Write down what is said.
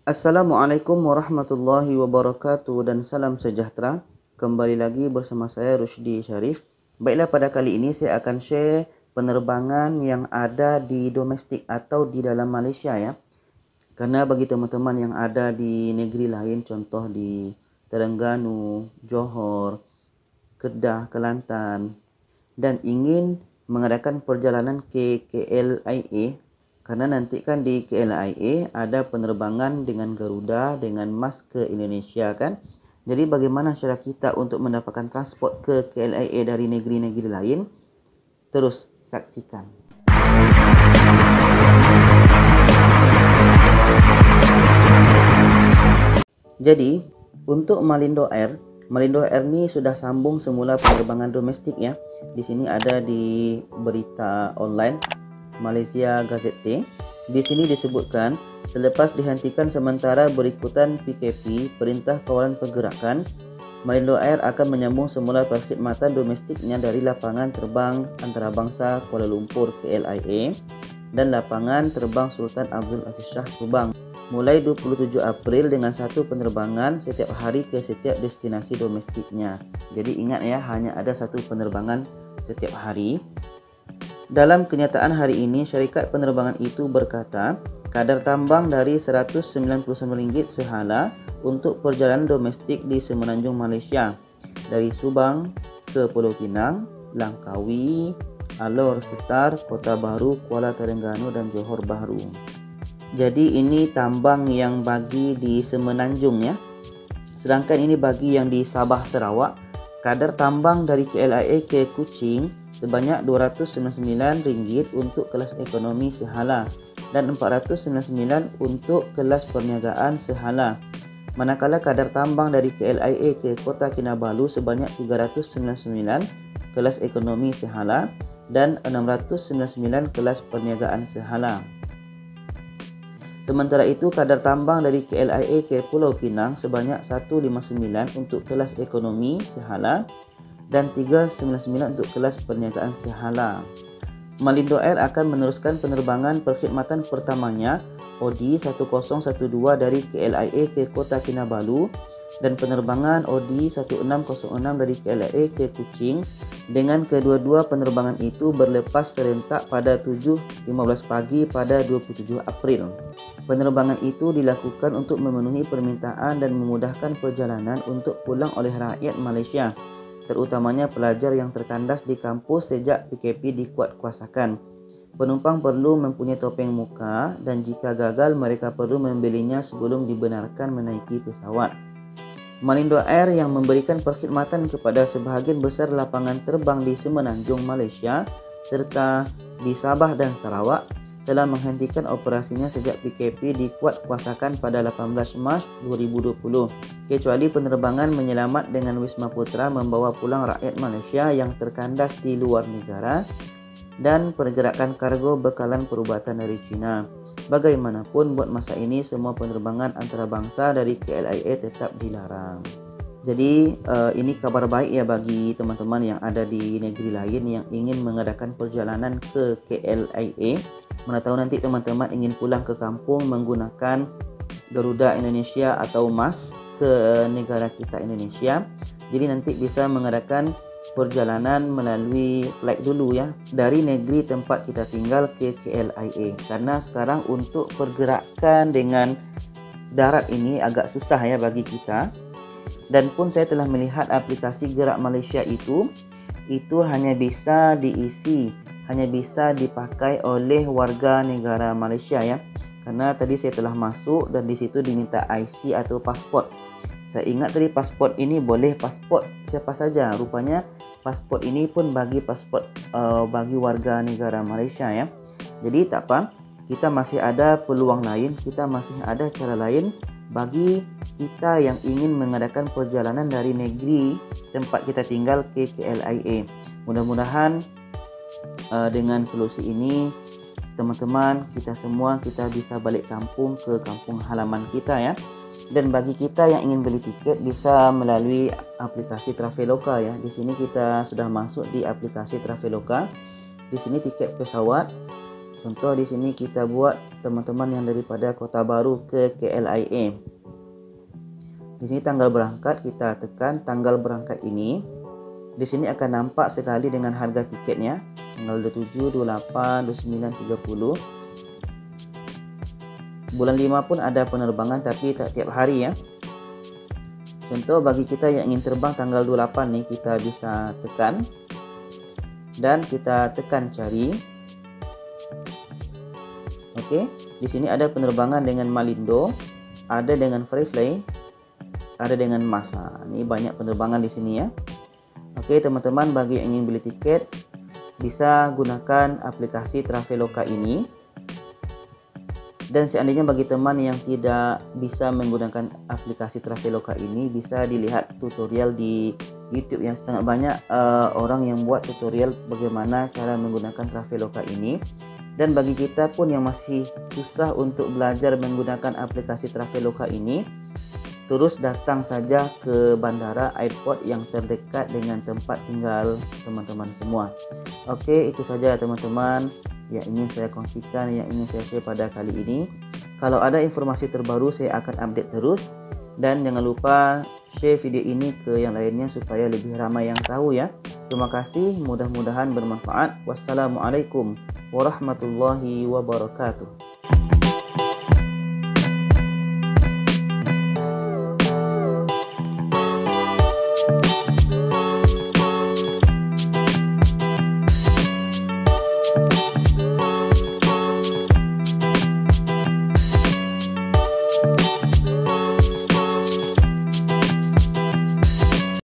Assalamualaikum warahmatullahi wabarakatuh dan salam sejahtera. Kembali lagi bersama saya Rushdi Syarif. Baiklah, pada kali ini saya akan share penerbangan yang ada di domestik atau di dalam Malaysia ya. Karena bagi teman-teman yang ada di negeri lain, contoh di Terengganu, Johor, Kedah, Kelantan, dan ingin mengadakan perjalanan ke KLIA, karena nanti kan di KLIA ada penerbangan dengan Garuda dengan MAS ke Indonesia kan. Jadi bagaimana cara kita untuk mendapatkan transport ke KLIA dari negeri-negeri lain? Terus saksikan. Jadi untuk Malindo Air ni sudah sambung semula penerbangan domestik ya. Di sini ada di berita online Malaysia Gazette. Di sini disebutkan selepas dihentikan sementara berikutan PKP, Perintah Kawalan Pergerakan, Malindo Air akan menyambung semula perkhidmatan domestiknya dari lapangan terbang antarabangsa Kuala Lumpur KLIA dan lapangan terbang Sultan Abdul Aziz Shah Subang mulai 27 April dengan satu penerbangan setiap hari ke setiap destinasi domestiknya. Jadi ingat ya, hanya ada satu penerbangan setiap hari. Dalam kenyataan hari ini, syarikat penerbangan itu berkata, kadar tambang dari RM199 sehala untuk perjalanan domestik di Semenanjung Malaysia dari Subang ke Pulau Pinang, Langkawi, Alor Setar, Kota Baru, Kuala Terengganu dan Johor Bahru. Jadi ini tambang yang bagi di Semenanjung ya. Sedangkan ini bagi yang di Sabah Sarawak, kadar tambang dari KLIA ke Kuching sebanyak RM299 untuk kelas ekonomi sehala dan RM499 untuk kelas perniagaan sehala. Manakala kadar tambang dari KLIA ke Kota Kinabalu sebanyak RM399 kelas ekonomi sehala dan RM699 kelas perniagaan sehala. Sementara itu, kadar tambang dari KLIA ke Pulau Pinang sebanyak RM159 untuk kelas ekonomi sehala dan RM399 untuk kelas perniagaan sehala. Malindo Air akan meneruskan penerbangan perkhidmatan pertamanya OD 1012 dari KLIA ke Kota Kinabalu dan penerbangan OD 1606 dari KLIA ke Kuching, dengan kedua-dua penerbangan itu berlepas serentak pada 7.15 pagi pada 27 April. Penerbangan itu dilakukan untuk memenuhi permintaan dan memudahkan perjalanan untuk pulang oleh rakyat Malaysia, terutamanya pelajar yang terkandas di kampus sejak PKP dikuatkuasakan. Penumpang perlu mempunyai topeng muka dan jika gagal mereka perlu membelinya sebelum dibenarkan menaiki pesawat. Malindo Air yang memberikan perkhidmatan kepada sebahagian besar lapangan terbang di Semenanjung Malaysia serta di Sabah dan Sarawak telah menghentikan operasinya sejak PKP dikuatkuasakan pada 18 Mac 2020, kecuali penerbangan menyelamat dengan Wisma Putra membawa pulang rakyat Malaysia yang terkandas di luar negara dan pergerakan kargo bekalan perubatan dari China. Bagaimanapun, buat masa ini semua penerbangan antarabangsa dari KLIA tetap dilarang. Jadi ini kabar baik ya bagi teman-teman yang ada di negeri lain yang ingin mengadakan perjalanan ke KLIA. Mana tahu nanti teman-teman ingin pulang ke kampung menggunakan Garuda Indonesia atau MAS ke negara kita Indonesia. Jadi nanti bisa mengadakan perjalanan melalui flight dulu ya dari negeri tempat kita tinggal ke KLIA. Karena sekarang untuk pergerakan dengan darat ini agak susah ya bagi kita. Dan pun saya telah melihat aplikasi Gerak Malaysia itu hanya bisa diisi, hanya bisa dipakai oleh warga negara Malaysia ya. Karena tadi saya telah masuk dan di situ diminta IC atau pasport. Saya ingat tadi pasport ini boleh pasport siapa saja. Rupanya pasport ini pun bagi pasport bagi warga negara Malaysia ya. Jadi tak apa, kita masih ada peluang lain, kita masih ada cara lain bagi kita yang ingin mengadakan perjalanan dari negeri tempat kita tinggal ke KLIA. Mudah-mudahan dengan solusi ini teman-teman kita semua kita bisa balik kampung ke kampung halaman kita ya. Dan bagi kita yang ingin beli tiket bisa melalui aplikasi Traveloka ya. Di sini kita sudah masuk di aplikasi Traveloka. Di sini tiket pesawat. Contoh di sini kita buat teman-teman yang daripada Kota Baru ke KLIA. Di sini tanggal berangkat, kita tekan tanggal berangkat ini. Di sini akan nampak sekali dengan harga tiketnya, tanggal 27, 28, 29, 30. Bulan 5 pun ada penerbangan tapi tak tiap hari ya. Contoh bagi kita yang ingin terbang tanggal 28 nih, kita bisa tekan dan kita tekan cari. Oke, di sini ada penerbangan dengan Malindo, ada dengan Freefly, ada dengan Masa. Ini banyak penerbangan di sini ya. Oke teman-teman, bagi yang ingin beli tiket bisa gunakan aplikasi Traveloka ini. Dan seandainya bagi teman yang tidak bisa menggunakan aplikasi Traveloka ini, bisa dilihat tutorial di YouTube yang sangat banyak orang yang buat tutorial bagaimana cara menggunakan Traveloka ini. Dan bagi kita pun yang masih susah untuk belajar menggunakan aplikasi Traveloka ini, terus datang saja ke bandara airport yang terdekat dengan tempat tinggal teman-teman semua. Oke, itu saja teman-teman yang ingin saya kongsikan, yang ingin saya share pada kali ini. Kalau ada informasi terbaru saya akan update terus. Dan jangan lupa share video ini ke yang lainnya supaya lebih ramai yang tahu ya. Terima kasih, mudah-mudahan bermanfaat. Wassalamualaikum warahmatullahi wabarakatuh.